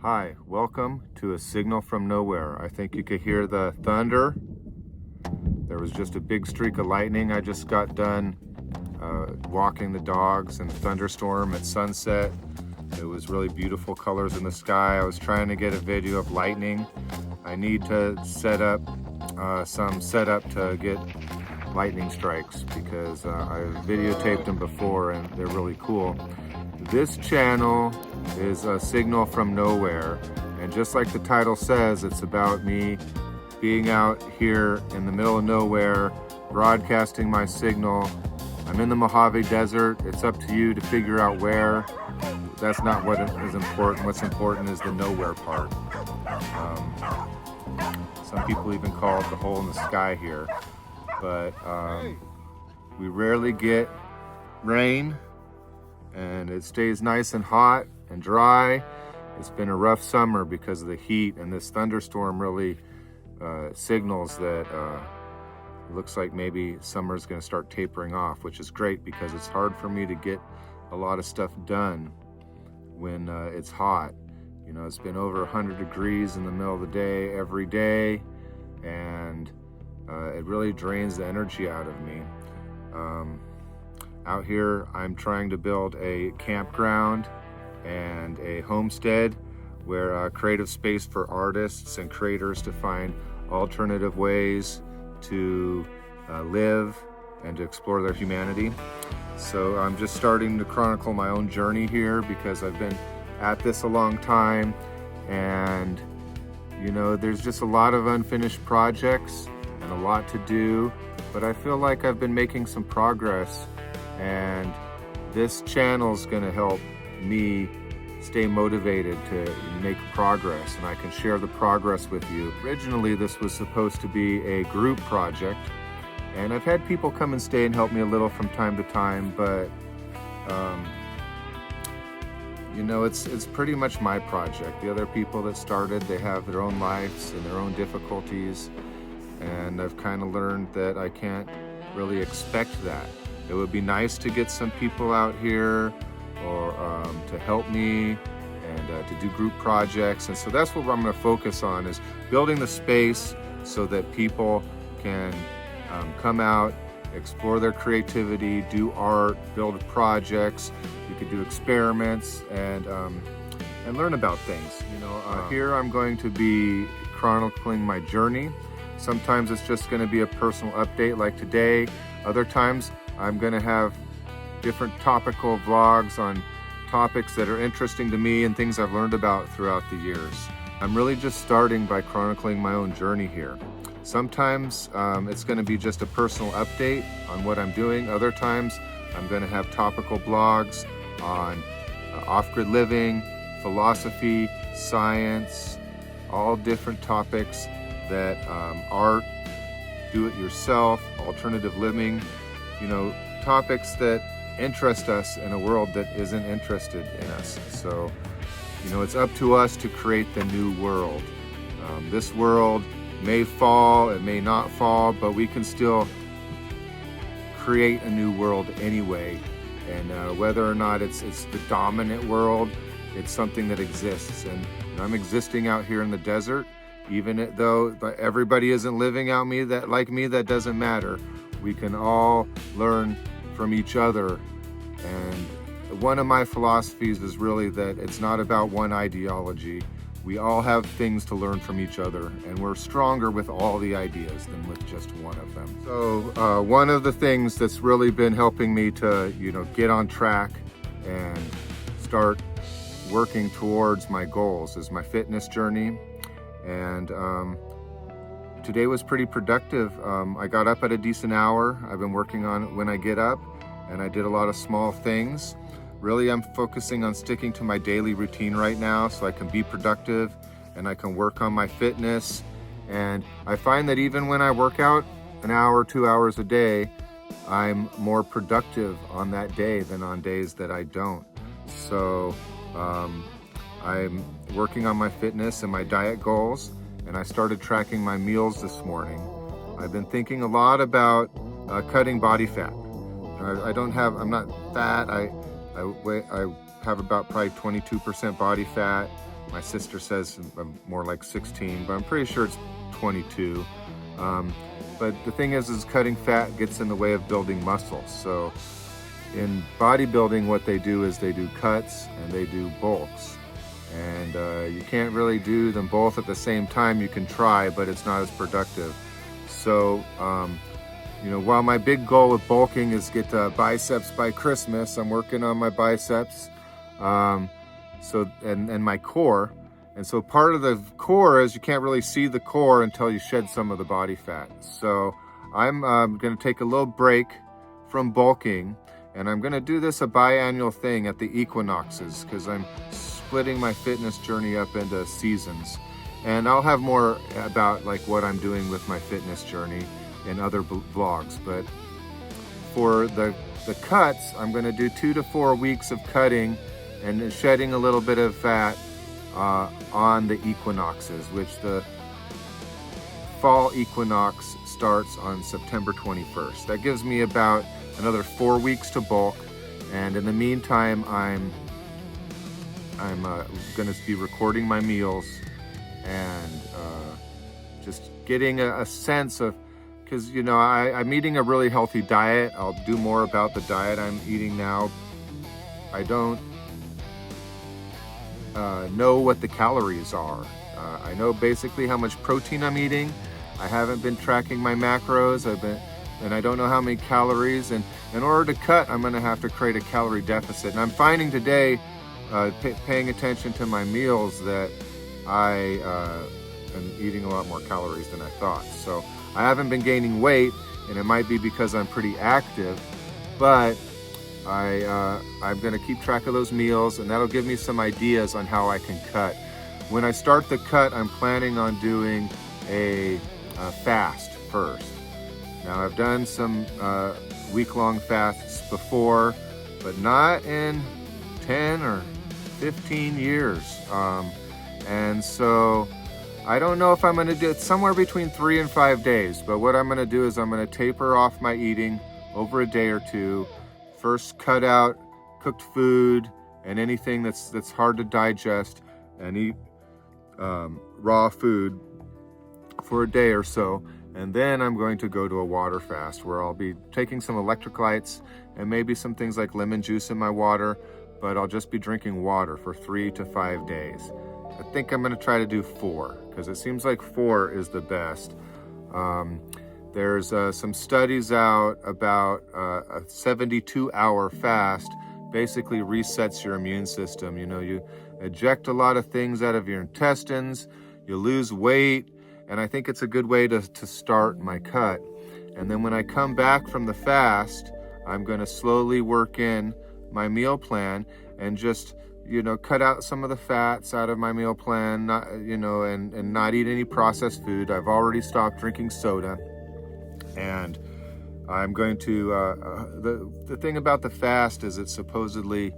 Hi, welcome to a signal from nowhere. I think you could hear the thunder. There was just a big streak of lightning. I just got done walking the dogs in a thunderstorm at sunset. It was really beautiful colors in the sky. I was trying to get a video of lightning. I need to set up some setup to get lightning strikes because I videotaped them before and they're really cool. This channel is a signal from nowhere, and just like the title says, it's about me being out here in the middle of nowhere broadcasting my signal. I'm in the Mojave Desert. It's up to you to figure out where. That's not what is important. What's important is the nowhere part. Some people even call it the hole in the sky here, but we rarely get rain, and it stays nice and hot and dry. It's been a rough summer because of the heat, and this thunderstorm really signals that it looks like maybe summer's going to start tapering off, which is great because it's hard for me to get a lot of stuff done when it's hot. You know, it's been over 100 degrees in the middle of the day every day, and it really drains the energy out of me. Out here, I'm trying to build a campground and a homestead where creative space for artists and creators to find alternative ways to live and to explore their humanity. So I'm just starting to chronicle my own journey here because I've been at this a long time, and you know, there's just a lot of unfinished projects and a lot to do, but I feel like I've been making some progress, and this channel is going to help me stay motivated to make progress, and I can share the progress with you. Originally, this was supposed to be a group project, and I've had people come and stay and help me a little from time to time, but you know, it's pretty much my project. The other people that started, they have their own lives and their own difficulties, and I've kind of learned that I can't really expect that. It would be nice to get some people out here or to help me and to do group projects, and so that's what I'm going to focus on, is building the space so that people can come out, explore their creativity, do art, build projects. You could do experiments and learn about things. You know, here I'm going to be chronicling my journey. Sometimes it's just going to be a personal update like today. Other times I'm going to have different topical vlogs on topics that are interesting to me and things I've learned about throughout the years. I'm really just starting by chronicling my own journey here. Sometimes it's going to be just a personal update on what I'm doing. Other times I'm going to have topical blogs on off-grid living, philosophy, science, all different topics that art, do-it-yourself, alternative living, you know, topics that interest us in a world that isn't interested in us. So, you know, it's up to us to create the new world. This world may fall, it may not fall, but we can still create a new world anyway. And whether or not it's the dominant world, it's something that exists. And I'm existing out here in the desert, even though everybody isn't living out like me, that doesn't matter. We can all learn from each other. And one of my philosophies is really that it's not about one ideology. We all have things to learn from each other, and we're stronger with all the ideas than with just one of them. So one of the things that's really been helping me to, you know, get on track and start working towards my goals is my fitness journey. And today was pretty productive. I got up at a decent hour. I've been working on it when I get up, and I did a lot of small things. Really, I'm focusing on sticking to my daily routine right now so I can be productive and I can work on my fitness. And I find that even when I work out an hour, 2 hours a day, I'm more productive on that day than on days that I don't. So I'm working on my fitness and my diet goals, and I started tracking my meals this morning. I've been thinking a lot about cutting body fat. I'm not fat. I have about probably 22% body fat, My sister says I'm more like 16, but I'm pretty sure it's 22. But the thing is cutting fat gets in the way of building muscle. So in bodybuilding, what they do is they do cuts and they do bulks. And you can't really do them both at the same time. You can try, but it's not as productive. So, while my big goal with bulking is get biceps by Christmas, I'm working on my biceps, and my core. And so part of the core is you can't really see the core until you shed some of the body fat. So I'm going to take a little break from bulking, and I'm going to do this a biannual thing at the equinoxes, because I'm splitting my fitness journey up into seasons. And I'll have more about like what I'm doing with my fitness journey in other vlogs. But for the cuts, I'm going to do 2 to 4 weeks of cutting and shedding a little bit of fat on the equinoxes, which the fall equinox starts on September 21st. That gives me about another 4 weeks to bulk, and in the meantime, I'm going to be recording my meals and just getting a sense of, because I'm eating a really healthy diet. I'll do more about the diet I'm eating now. I don't know what the calories are. I know basically how much protein I'm eating. I haven't been tracking my macros. And I don't know how many calories. And in order to cut, I'm going to have to create a calorie deficit. And I'm finding today, paying attention to my meals, that I am eating a lot more calories than I thought. So I haven't been gaining weight, and it might be because I'm pretty active, but I'm going to keep track of those meals, and that'll give me some ideas on how I can cut. When I start the cut, I'm planning on doing a fast first. Now, I've done some week-long fasts before, but not in 10 or 15 years. And so I don't know if I'm going to do it, somewhere between 3 and 5 days. But what I'm going to do is I'm going to taper off my eating over a day or two. First, cut out cooked food and anything that's hard to digest, and eat raw food for a day or so. And then I'm going to go to a water fast, where I'll be taking some electrolytes and maybe some things like lemon juice in my water, but I'll just be drinking water for 3 to 5 days. I think I'm going to try to do 4, because it seems like 4 is the best. There's some studies out about a 72-hour fast basically resets your immune system. You eject a lot of things out of your intestines, you lose weight, and I think it's a good way to start my cut. And then when I come back from the fast, I'm going to slowly work in my meal plan and just cut out some of the fats out of my meal plan, and not eat any processed food. I've already stopped drinking soda. And I'm going to, the thing about the fast is it supposedly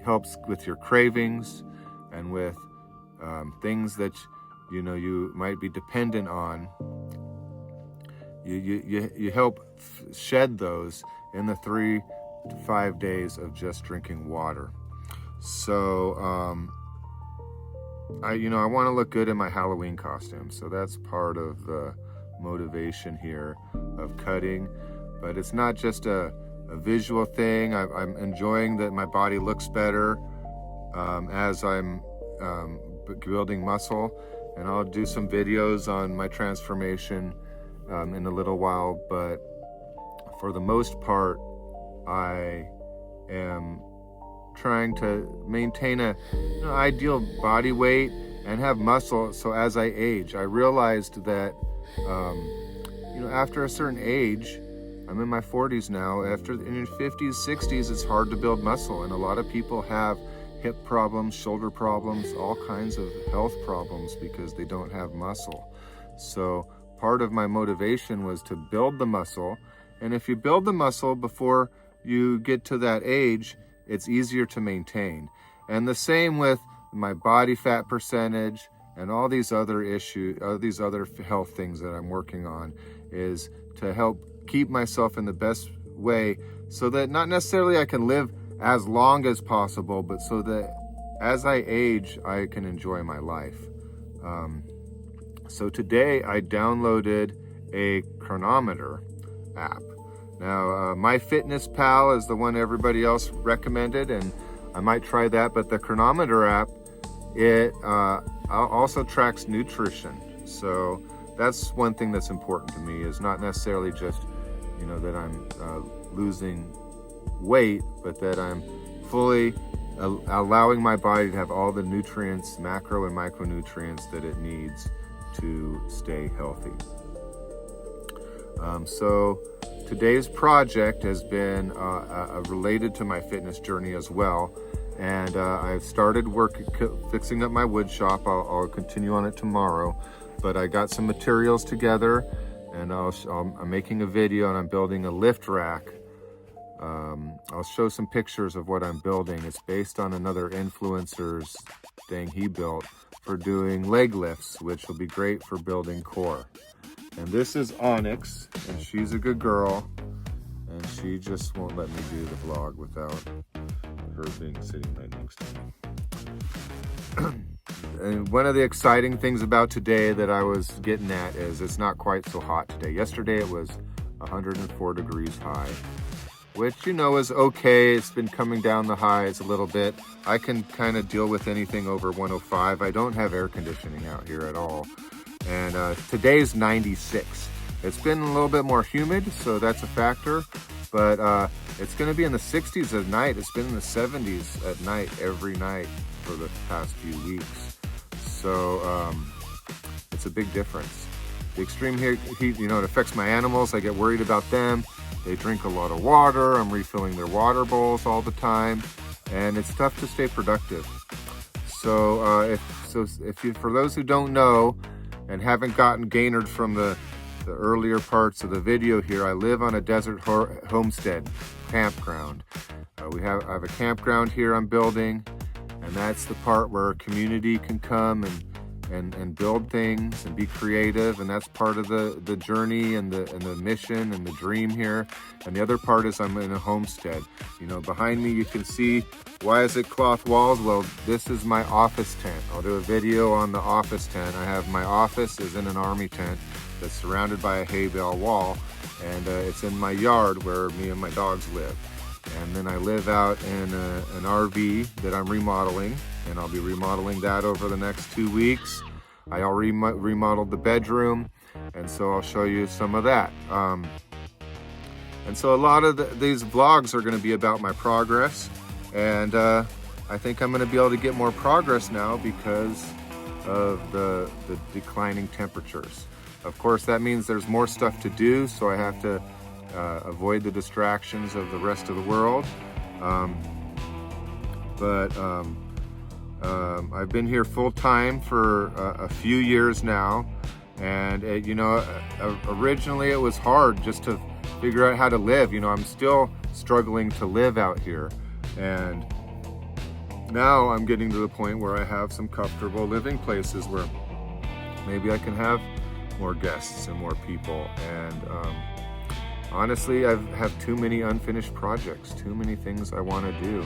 helps with your cravings and with things that, you might be dependent on. You help shed those in the 3 to 5 days of just drinking water. So, I want to look good in my Halloween costume. So that's part of the motivation here of cutting. But it's not just a visual thing. I'm enjoying that my body looks better as I'm building muscle. And I'll do some videos on my transformation in a little while. But for the most part, I am trying to maintain a ideal body weight and have muscle. So as I age, I realized that after a certain age, I'm in my 40s now, in your 50s, 60s, it's hard to build muscle, and a lot of people have hip problems, shoulder problems, all kinds of health problems because they don't have muscle. So part of my motivation was to build the muscle, and if you build the muscle before you get to that age, it's easier to maintain. And the same with my body fat percentage and all these other issues, these other health things that I'm working on, is to help keep myself in the best way, so that not necessarily I can live as long as possible, but so that as I age, I can enjoy my life. So today I downloaded a chronometer app. Now, MyFitnessPal is the one everybody else recommended, and I might try that, but the chronometer app, it also tracks nutrition. So that's one thing that's important to me, is not necessarily just, that I'm losing weight, but that I'm fully allowing my body to have all the nutrients, macro and micronutrients, that it needs to stay healthy. So today's project has been related to my fitness journey as well. And I've started fixing up my wood shop. I'll continue on it tomorrow. But I got some materials together, and I'm making a video, and I'm building a lift rack. I'll show some pictures of what I'm building. It's based on another influencer's thing he built for doing leg lifts, which will be great for building core. And this is Onyx, and she's a good girl, and she just won't let me do the vlog without her being sitting right next to me. And one of the exciting things about today that I was getting at is it's not quite so hot today. Yesterday it was 104 degrees high, which is okay. It's been coming down the highs a little bit. I can kind of deal with anything over 105. I don't have air conditioning out here at all. And today's 96. It's been a little bit more humid, so that's a factor, but it's going to be in the 60s at night. It's been in the 70s at night every night for the past few weeks. So it's a big difference. The extreme heat, it affects my animals. I get worried about them. They drink a lot of water. I'm refilling their water bowls all the time, and it's tough to stay productive. So for those who don't know and haven't gotten gained from the earlier parts of the video here, I live on a desert homestead campground. I have a campground here I'm building, and that's the part where a community can come and build things and be creative, and that's part of the journey and the mission and the dream here. And the other part is I'm in a homestead. Behind me you can see, why is it cloth walls? Well, this is my office tent. I'll do a video on the office tent. My office is in an army tent that's surrounded by a hay bale wall, and it's in my yard where me and my dogs live. And then I live out in an RV that I'm remodeling, and I'll be remodeling that over the next 2 weeks. I already remodeled the bedroom, and so I'll show you some of that. And so a lot of these vlogs are going to be about my progress, and I think I'm going to be able to get more progress now because of the declining temperatures. Of course, that means there's more stuff to do, so I have to avoid the distractions of the rest of the world. I've been here full time for a few years now, and originally it was hard just to figure out how to live. I'm still struggling to live out here, and now I'm getting to the point where I have some comfortable living places where maybe I can have more guests and more people. And honestly, I have too many unfinished projects, too many things I want to do.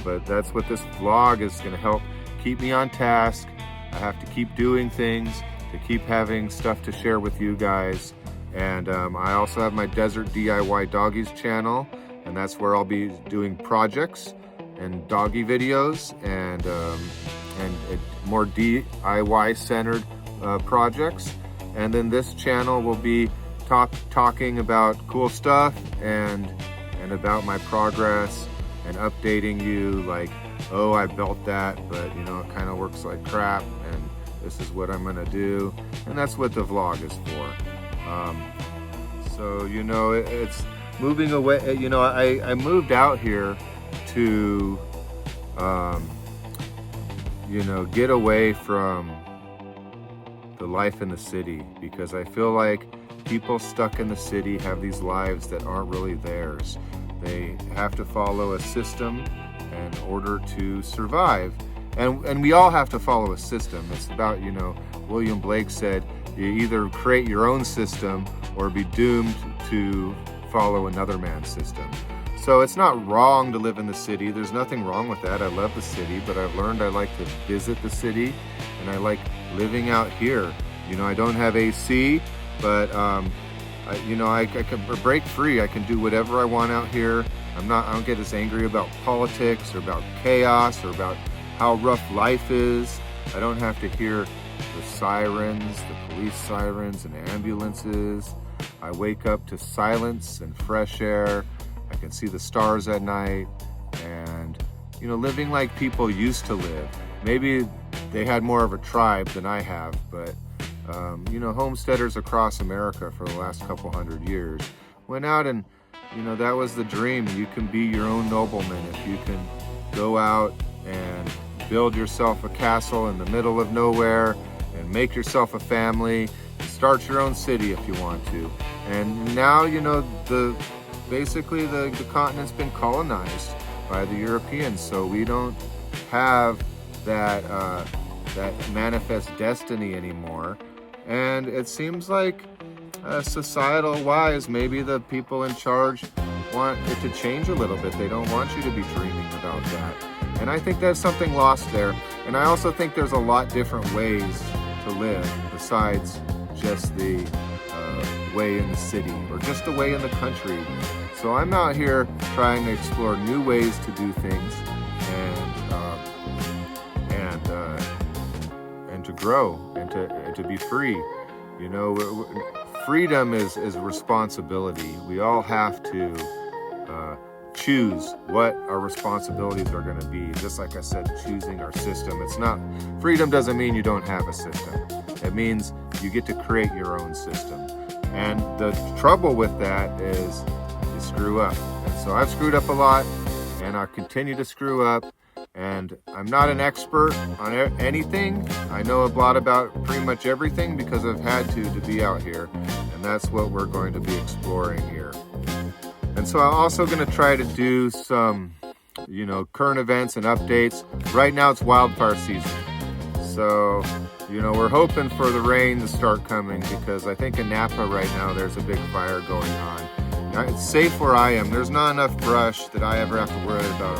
But that's what this vlog is going to help keep me on task. I have to keep doing things to keep having stuff to share with you guys. And I also have my Desert DIY Doggies channel, and that's where I'll be doing projects and doggy videos and more DIY centered projects. And then this channel will be talking about cool stuff and about my progress and updating you, like, oh, I built that, but it kind of works like crap, and this is what I'm gonna do. And that's what the vlog is for. So it's moving away. I moved out here to get away from the life in the city, because I feel like people stuck in the city have these lives that aren't really theirs. They have to follow a system in order to survive, and we all have to follow a system. It's about, William Blake said, you either create your own system or be doomed to follow another man's system. So it's not wrong to live in the city. There's nothing wrong with that. I love the city, but I've learned I like to visit the city, and I like living out here. I don't have AC, but I can break free. I can do whatever I want out here. I don't get as angry about politics or about chaos or about how rough life is. I don't have to hear the sirens, the police sirens and ambulances. I wake up to silence and fresh air. I can see the stars at night, and living like people used to live. Maybe they had more of a tribe than I have, but homesteaders across America for the last couple hundred years went out and that was the dream. You can be your own nobleman if you can go out and build yourself a castle in the middle of nowhere and make yourself a family, start your own city if you want to. And now basically the continent's been colonized by the Europeans, so we don't have that manifest destiny anymore. And it seems like societal wise, maybe the people in charge want it to change a little bit. They don't want you to be dreaming about that. And I think there's something lost there. And I also think there's a lot different ways to live besides just the way in the city or just the way in the country. So I'm out here trying to explore new ways to do things and to grow and to be free. Freedom is responsibility. We all have to choose what our responsibilities are going to be. Just like I said, choosing our system. Freedom doesn't mean you don't have a system. It means you get to create your own system. And the trouble with that is you screw up. And so I've screwed up a lot, and I continue to screw up. And I'm not an expert on anything. I know a lot about pretty much everything because I've had to be out here. And that's what we're going to be exploring here. And so I'm also going to try to do some, current events and updates. Right now it's wildfire season. So, we're hoping for the rain to start coming because I think in Napa right now there's a big fire going on. Now, it's safe where I am. There's not enough brush that I ever have to worry about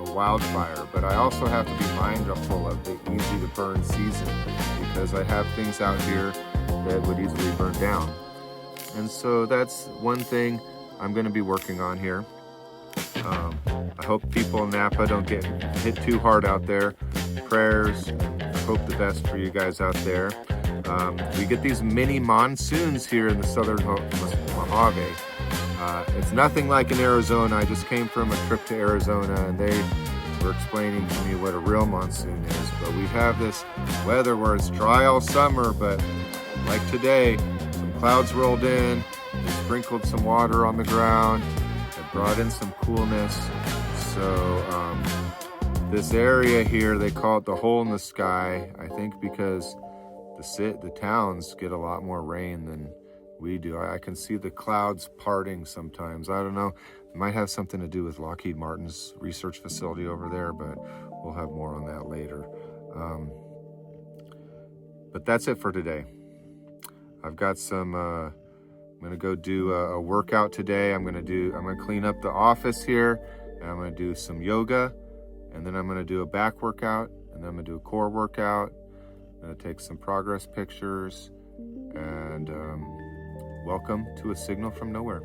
a wildfire, but I also have to be mindful of the easy to burn season because I have things out here that would easily burn down. And so that's one thing I'm going to be working on here. I hope people in Napa don't get hit too hard out there. Prayers, I hope the best for you guys out there. We get these mini monsoons here in the southern Mojave. It's nothing like in Arizona. I just came from a trip to Arizona, and they were explaining to me what a real monsoon is. But we have this weather where it's dry all summer, but like today, some clouds rolled in, they sprinkled some water on the ground, it brought in some coolness. So this area here, they call it the hole in the sky, I think because the towns get a lot more rain than we do. I can see the clouds parting sometimes. I don't know, it might have something to do with Lockheed Martin's research facility over there, but we'll have more on that later. But that's it for today. I've got some, I'm gonna go do a workout today. I'm gonna clean up the office here, and I'm gonna do some yoga, and then I'm gonna do a back workout, and then I'm gonna do a core workout. I'm gonna take some progress pictures, and welcome to A Signal from Nowhere.